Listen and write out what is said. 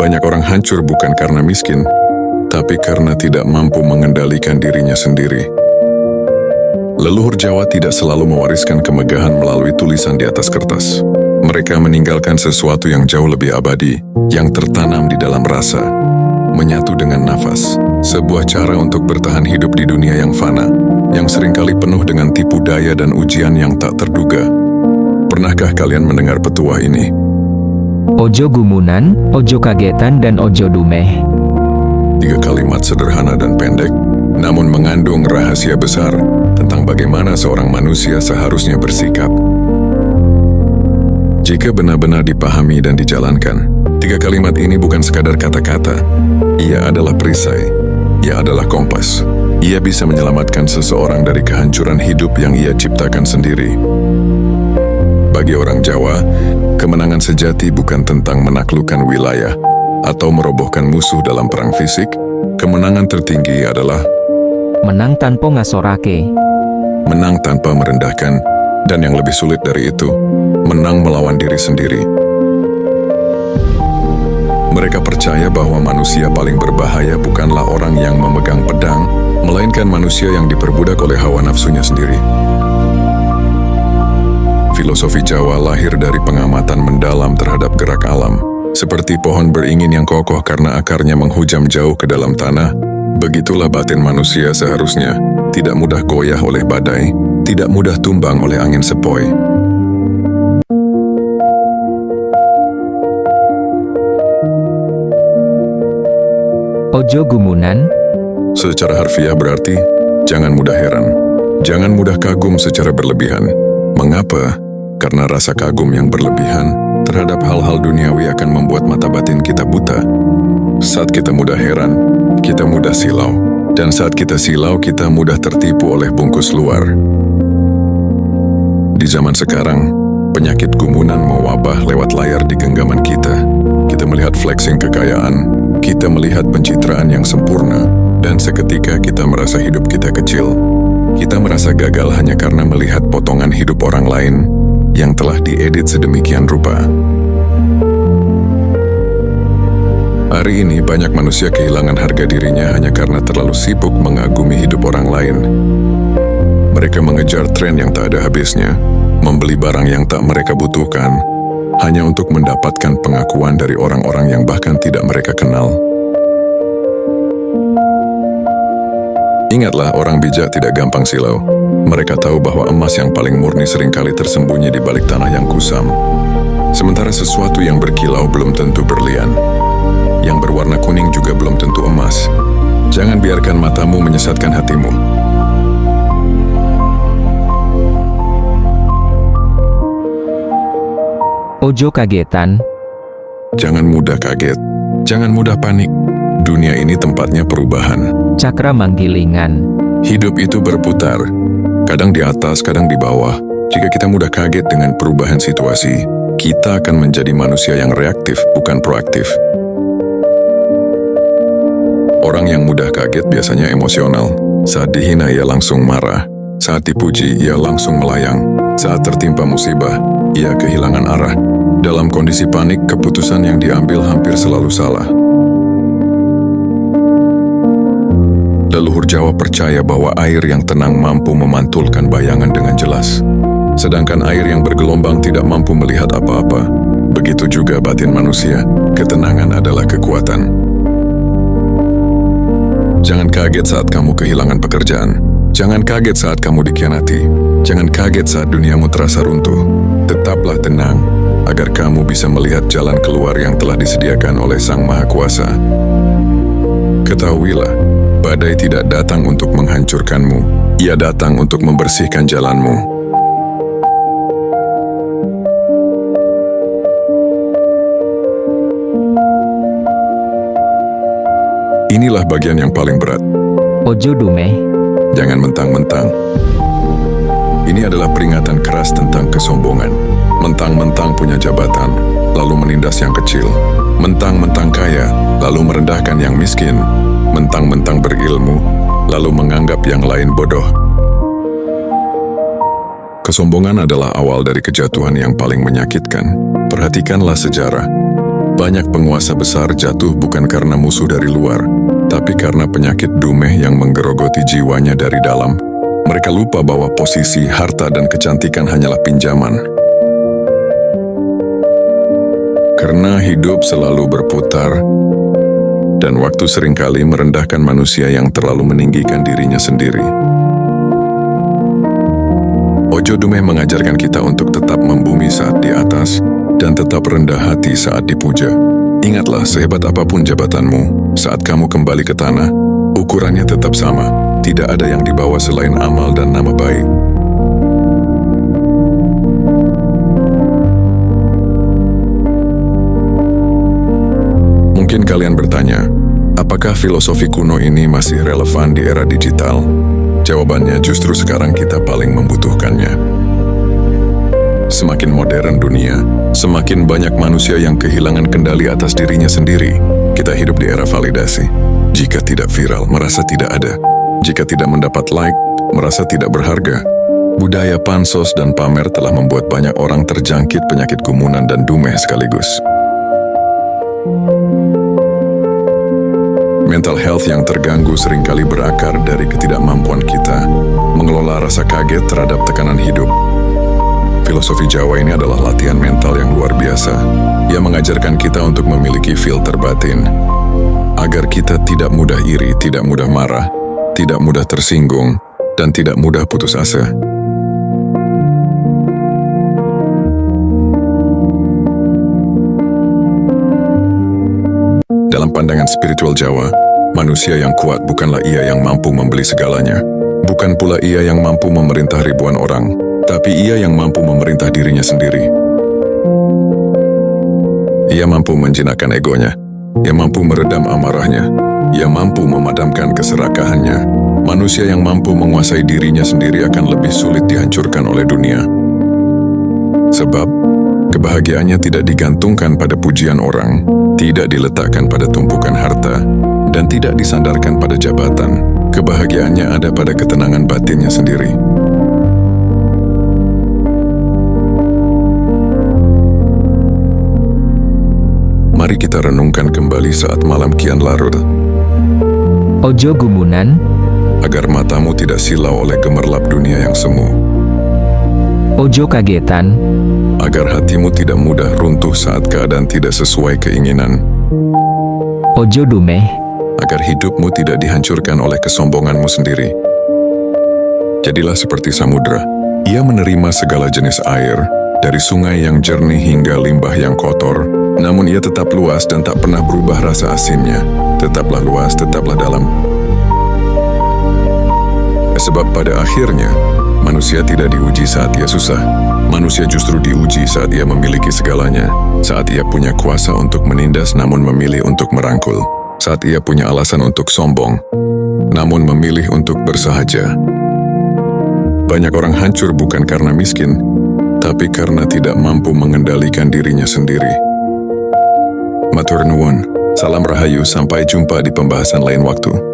Banyak orang hancur bukan karena miskin, tapi karena tidak mampu mengendalikan dirinya sendiri. Leluhur Jawa tidak selalu mewariskan kemegahan melalui tulisan di atas kertas. Mereka meninggalkan sesuatu yang jauh lebih abadi, yang tertanam di dalam rasa, menyatu dengan nafas. Sebuah cara untuk bertahan hidup di dunia yang fana, yang seringkali penuh dengan tipu daya dan ujian yang tak terduga. Pernahkah kalian mendengar petuah ini? Ojo gumunan, ojo kagetan, dan ojo dumeh. 3 kalimat sederhana dan pendek, namun mengandung rahasia besar tentang bagaimana seorang manusia seharusnya bersikap. Jika benar-benar dipahami dan dijalankan, 3 kalimat ini bukan sekadar kata-kata. Ia adalah perisai, ia adalah kompas. Ia bisa menyelamatkan seseorang dari kehancuran hidup yang ia ciptakan sendiri. Bagi orang Jawa, kemenangan sejati bukan tentang menaklukkan wilayah atau merobohkan musuh dalam perang fisik. Kemenangan tertinggi adalah Menang tanpa ngasorake. menang tanpa merendahkan, dan yang lebih sulit dari itu, menang melawan diri sendiri. Mereka percaya bahwa manusia paling berbahaya bukanlah orang yang memegang pedang, melainkan manusia yang diperbudak oleh hawa nafsunya sendiri. Filosofi Jawa lahir dari pengamatan mendalam terhadap gerak alam. Seperti pohon beringin yang kokoh karena akarnya menghujam jauh ke dalam tanah, begitulah batin manusia seharusnya tidak mudah goyah oleh badai, tidak mudah tumbang oleh angin sepoi. Ojo gumunan, Secara harfiah berarti, jangan mudah heran, jangan mudah kagum secara berlebihan. Mengapa? Karena rasa kagum yang berlebihan terhadap hal-hal duniawi akan membuat mata batin kita buta. Saat kita mudah heran, kita mudah silau. Dan saat kita silau, kita mudah tertipu oleh bungkus luar. Di zaman sekarang, penyakit gumunan mewabah lewat layar di genggaman kita. Kita melihat flexing kekayaan, kita melihat pencitraan yang sempurna, dan seketika kita merasa hidup kita kecil. Kita merasa gagal hanya karena melihat potongan hidup orang lain yang telah diedit sedemikian rupa. Hari ini banyak manusia kehilangan harga dirinya hanya karena terlalu sibuk mengagumi hidup orang lain. Mereka mengejar tren yang tak ada habisnya, membeli barang yang tak mereka butuhkan, hanya untuk mendapatkan pengakuan dari orang-orang yang bahkan tidak mereka kenal. Ingatlah, orang bijak tidak gampang silau. Mereka tahu bahwa emas yang paling murni seringkali tersembunyi di balik tanah yang kusam. Sementara sesuatu yang berkilau belum tentu berlian. Yang berwarna kuning juga belum tentu emas. Jangan biarkan matamu menyesatkan hatimu. ojo kagetan, Jangan mudah kaget, jangan mudah panik. Dunia ini tempatnya perubahan. cakra manggilingan. Hidup itu berputar, kadang di atas, kadang di bawah. Jika kita mudah kaget dengan perubahan situasi, kita akan menjadi manusia yang reaktif, bukan proaktif. Orang yang mudah kaget biasanya emosional. Saat dihina, ia langsung marah. Saat dipuji, ia langsung melayang. Saat tertimpa musibah, ia kehilangan arah. Dalam kondisi panik, keputusan yang diambil hampir selalu salah. Leluhur Jawa percaya bahwa air yang tenang mampu memantulkan bayangan dengan jelas. Sedangkan air yang bergelombang tidak mampu melihat apa-apa. Begitu juga batin manusia, ketenangan adalah kekuatan. Jangan kaget saat kamu kehilangan pekerjaan. Jangan kaget saat kamu dikhianati. Jangan kaget saat duniamu terasa runtuh. Tetaplah tenang, agar kamu bisa melihat jalan keluar yang telah disediakan oleh Sang Maha Kuasa. Ketahuilah, badai tidak datang untuk menghancurkanmu. Ia datang untuk membersihkan jalanmu. Inilah bagian yang paling berat. Ojo dumeh, Jangan mentang-mentang. Ini adalah peringatan keras tentang kesombongan. Mentang-mentang punya jabatan, lalu menindas yang kecil. Mentang-mentang kaya, lalu merendahkan yang miskin. Mentang-mentang berilmu, lalu menganggap yang lain bodoh. Kesombongan adalah awal dari kejatuhan yang paling menyakitkan. Perhatikanlah sejarah. Banyak penguasa besar jatuh bukan karena musuh dari luar, tapi karena penyakit dumeh yang menggerogoti jiwanya dari dalam. Mereka lupa bahwa posisi, harta, dan kecantikan hanyalah pinjaman. Karena hidup selalu berputar, dan waktu seringkali merendahkan manusia yang terlalu meninggikan dirinya sendiri. Ojo Dumeh mengajarkan kita untuk tetap membumi saat di atas dan tetap rendah hati saat dipuja. Ingatlah, sehebat apapun jabatanmu, saat kamu kembali ke tanah, ukurannya tetap sama. Tidak ada yang dibawa selain amal dan nama baik. Mungkin kalian bertanya, apakah filosofi kuno ini masih relevan di era digital? Jawabannya, justru sekarang kita paling membutuhkannya. Semakin modern dunia, semakin banyak manusia yang kehilangan kendali atas dirinya sendiri. Kita hidup di era validasi. Jika tidak viral, merasa tidak ada. Jika tidak mendapat like, merasa tidak berharga. Budaya pansos dan pamer telah membuat banyak orang terjangkit penyakit gumunan dan dumeh sekaligus. Mental health yang terganggu seringkali berakar dari ketidakmampuan kita mengelola rasa kaget terhadap tekanan hidup. Filosofi Jawa ini adalah latihan mental yang luar biasa. Ia mengajarkan kita untuk memiliki filter batin, agar kita tidak mudah iri, tidak mudah marah, tidak mudah tersinggung, dan tidak mudah putus asa. Dalam pandangan spiritual Jawa, manusia yang kuat bukanlah ia yang mampu membeli segalanya. Bukan pula ia yang mampu memerintah ribuan orang, tapi ia yang mampu memerintah dirinya sendiri. Ia mampu menjinakkan egonya. Ia mampu meredam amarahnya. Ia mampu memadamkan keserakahannya. Manusia yang mampu menguasai dirinya sendiri akan lebih sulit dihancurkan oleh dunia. Sebab, kebahagiaannya tidak digantungkan pada pujian orang, tidak diletakkan pada tumpukan harta, dan tidak disandarkan pada jabatan. Kebahagiaannya ada pada ketenangan batinnya sendiri. Mari kita renungkan kembali saat malam kian larut, Ojo gumunan, agar matamu tidak silau oleh gemerlap dunia yang semu, ojo kagetan, agar hatimu tidak mudah runtuh saat keadaan tidak sesuai keinginan, ojo dumeh, agar hidupmu tidak dihancurkan oleh kesombonganmu sendiri. Jadilah seperti samudra. Ia menerima segala jenis air, dari sungai yang jernih hingga limbah yang kotor, namun ia tetap luas dan tak pernah berubah rasa asinnya. Tetaplah luas, tetaplah dalam. Sebab pada akhirnya, manusia tidak diuji saat ia susah. Manusia justru diuji saat ia memiliki segalanya, saat ia punya kuasa untuk menindas namun memilih untuk merangkul, saat ia punya alasan untuk sombong, namun memilih untuk bersahaja. Banyak orang hancur bukan karena miskin, tapi karena tidak mampu mengendalikan dirinya sendiri. Matur nuwun, salam rahayu, sampai jumpa di pembahasan lain waktu.